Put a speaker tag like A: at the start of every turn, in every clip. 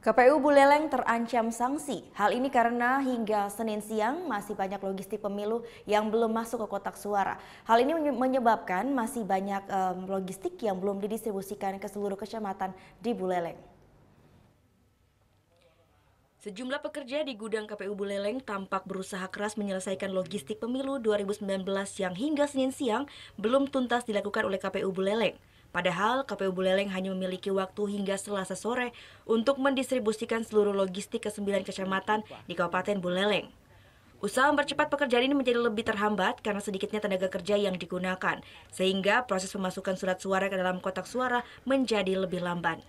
A: KPU Buleleng terancam sanksi. Hal ini karena hingga Senin siang masih banyak logistik pemilu yang belum masuk ke kotak suara. Hal ini menyebabkan masih banyak logistik yang belum didistribusikan ke seluruh kecamatan di Buleleng. Sejumlah pekerja di gudang KPU Buleleng tampak berusaha keras menyelesaikan logistik pemilu 2019 yang hingga Senin siang belum tuntas dilakukan oleh KPU Buleleng. Padahal KPU Buleleng hanya memiliki waktu hingga Selasa sore untuk mendistribusikan seluruh logistik ke 9 kecamatan di Kabupaten Buleleng. Usaha mempercepat pekerjaan ini menjadi lebih terhambat karena sedikitnya tenaga kerja yang digunakan, sehingga proses pemasukan surat suara ke dalam kotak suara menjadi lebih lamban.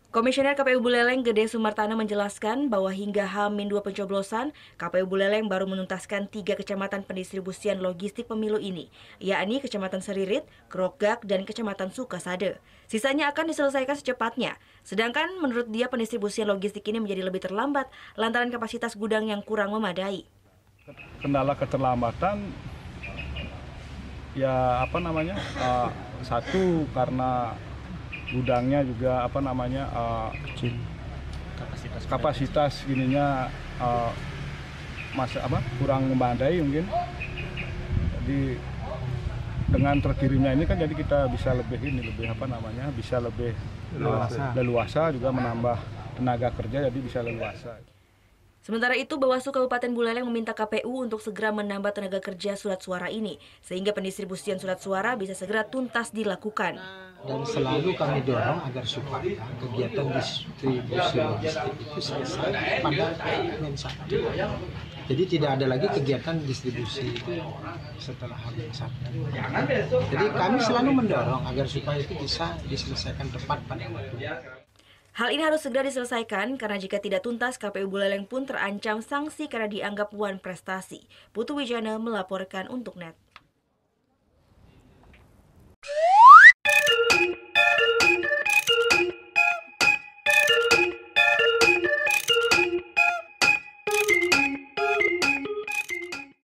A: Komisioner KPU Buleleng Gede Sumartana menjelaskan bahwa hingga H-2 pencoblosan, KPU Buleleng baru menuntaskan 3 kecamatan pendistribusian logistik pemilu ini, yakni Kecamatan Seririt, Krogak, dan Kecamatan Sukasade. Sisanya akan diselesaikan secepatnya, sedangkan menurut dia pendistribusian logistik ini menjadi lebih terlambat lantaran kapasitas gudang yang kurang memadai.
B: Kendala keterlambatan, ya satu karena gudangnya juga kecil, kapasitas gininya kurang memadai mungkin. Jadi dengan terkirimnya ini kan jadi kita bisa lebih leluasa juga menambah tenaga kerja, jadi bisa leluasa.
A: Sementara itu, Bawaslu Kabupaten Buleleng meminta KPU untuk segera menambah tenaga kerja surat suara ini, sehingga pendistribusian surat suara bisa segera tuntas dilakukan.
C: Dan selalu kami dorong agar supaya kegiatan distribusi logistik itu selesai pada H-1. Jadi tidak ada lagi kegiatan distribusi itu setelah H-1. Jadi kami selalu mendorong agar supaya itu bisa diselesaikan tepat pada waktu.
A: Hal ini harus segera diselesaikan karena jika tidak tuntas, KPU Buleleng pun terancam sanksi karena dianggap wan prestasi. Putu Wijana melaporkan untuk NET.